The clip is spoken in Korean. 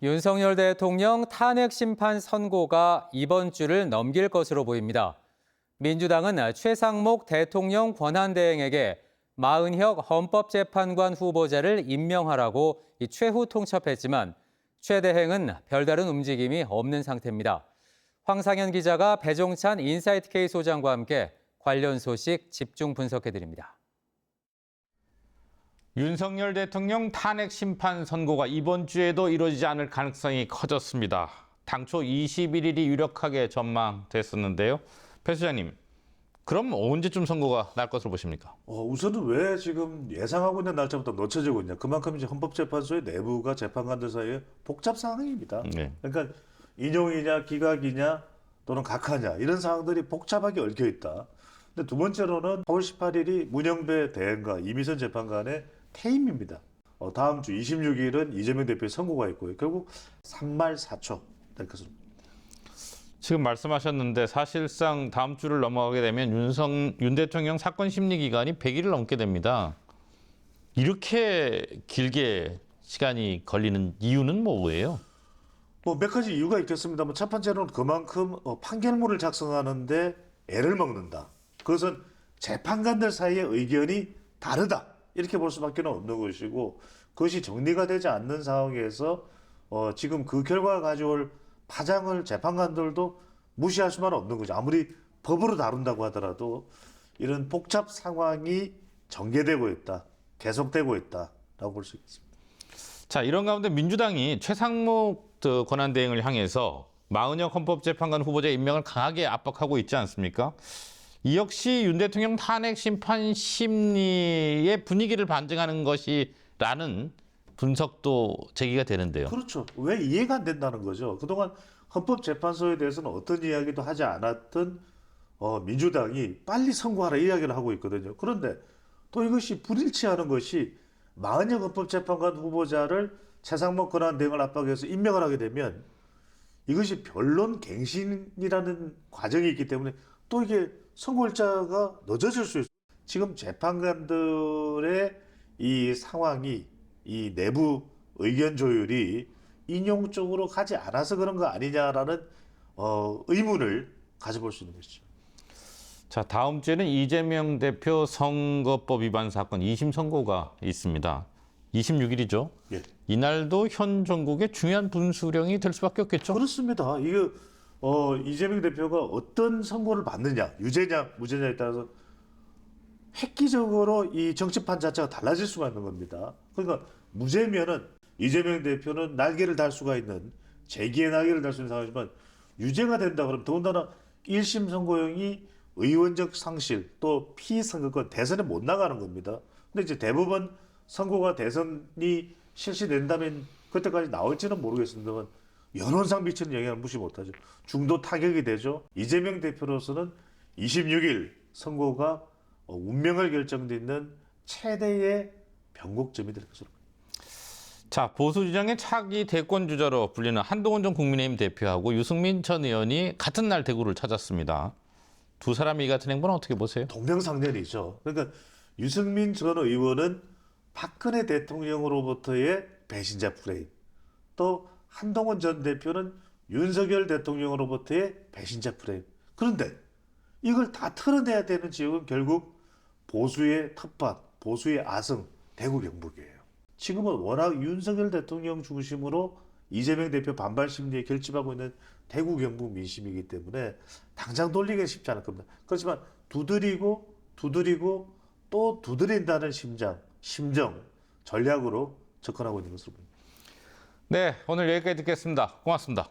윤석열 대통령 탄핵 심판 선고가 이번 주를 넘길 것으로 보입니다. 민주당은 최상목 대통령 권한대행에게 마은혁 헌법재판관 후보자를 임명하라고 최후 통첩했지만 최 대행은 별다른 움직임이 없는 상태입니다. 황상현 기자가 배종찬 인사이트K 소장과 함께 관련 소식 집중 분석해드립니다. 윤석열 대통령 탄핵 심판 선고가 이번 주에도 이루어지지 않을 가능성이 커졌습니다. 당초 21일이 유력하게 전망됐었는데요. 배 소장님, 그럼 언제쯤 선고가 날 것으로 보십니까? 우선은 왜 지금 예상하고 있는 날짜부터 늦춰지고 있냐. 그만큼 이제 헌법재판소의 내부가 재판관들 사이에 복잡 상황입니다. 네. 그러니까 인용이냐 기각이냐 또는 각하냐 이런 사항들이 복잡하게 얽혀 있다. 근데 두 번째로는 4월 18일이 문영배 대행과 이미선 재판관의 퇴임입니다. 다음 주 26일은 이재명 대표의 선고가 있고요. 결국 3말 4초 될 것으로. 지금 말씀하셨는데 사실상 다음 주를 넘어가게 되면 윤 대통령 사건 심리 기간이 100일을 넘게 됩니다. 이렇게 길게 시간이 걸리는 이유는 뭐예요? 몇 가지 이유가 있겠습니다만 첫 번째로는 그만큼 판결문을 작성하는데 애를 먹는다. 그것은 재판관들 사이의 의견이 다르다. 이렇게 볼 수밖에 없는 것이고 그것이 정리가 되지 않는 상황에서 지금 그 결과가 가져올 파장을 재판관들도 무시할 수만 없는 거죠. 아무리 법으로 다룬다고 하더라도 이런 복잡 상황이 전개되고 있다. 계속되고 있다라고 볼 수 있습니다. 자, 이런 가운데 민주당이 최상목 권한대행을 향해서 마은혁 헌법재판관 후보자 임명을 강하게 압박하고 있지 않습니까? 이 역시 윤 대통령 탄핵 심판 심리의 분위기를 반증하는 것이라는 분석도 제기가 되는데요. 그렇죠. 왜 이해가 안 된다는 거죠. 그동안 헌법재판소에 대해서는 어떤 이야기도 하지 않았던 민주당이 빨리 선고하라 이야기를 하고 있거든요. 그런데 또 이것이 불일치하는 것이 마은혁 헌법재판관 후보자를 최상목 권한대행을 압박해서 임명을 하게 되면 이것이 변론 갱신이라는 과정이 있기 때문에 또 이게 선고일자가 늦어질 수 있어요. 지금 재판관들의 이 상황이 이 내부 의견 조율이 인용 쪽으로 가지 않아서 그런 거 아니냐라는 의문을 가져볼 수 있는 것이죠. 자, 다음 주에는 이재명 대표 선거법 위반 사건 2심 선고가 있습니다. 26일이죠. 예. 이날도 현 정국의 중요한 분수령이 될 수밖에 없겠죠. 그렇습니다. 이게 이재명 대표가 어떤 선고를 받느냐, 유죄냐, 무죄냐에 따라서 획기적으로 이 정치판 자체가 달라질 수가 있는 겁니다. 그러니까 무죄면은 이재명 대표는 날개를 달 수가 있는 재기의 날개를 달 수 있는 상황이지만 유죄가 된다 그러면 더군다나 1심 선고형이 의원적 상실 또 피선거권 대선에 못 나가는 겁니다. 근데 이제 대법원 선고가 대선이 실시된다면 그때까지 나올지는 모르겠습니다만 여론상 미치는 영향을 무시 못하죠. 중도 타격이 되죠. 이재명 대표로서는 26일 선고가 운명을 결정짓는 최대의 변곡점이 될 것으로 보입니다. 자, 보수 진영의 차기 대권 주자로 불리는 한동훈 전 국민의힘 대표하고 유승민 전 의원이 같은 날 대구를 찾았습니다. 두 사람이 이 같은 행보는 어떻게 보세요? 동명상련이죠. 그러니까 유승민 전 의원은 박근혜 대통령으로부터의 배신자 프레임, 또 한동훈 전 대표는 윤석열 대통령으로부터의 배신자 프레임. 그런데 이걸 다 털어내야 되는 지역은 결국 보수의 텃밭, 보수의 아성, 대구 경북이에요. 지금은 워낙 윤석열 대통령 중심으로 이재명 대표 반발 심리에 결집하고 있는 대구 경북 민심이기 때문에 당장 돌리기가 쉽지 않을 겁니다. 그렇지만 두드리고 또 두드린다는 심정, 전략으로 접근하고 있는 것으로 보입니다. 네, 오늘 여기까지 듣겠습니다. 고맙습니다.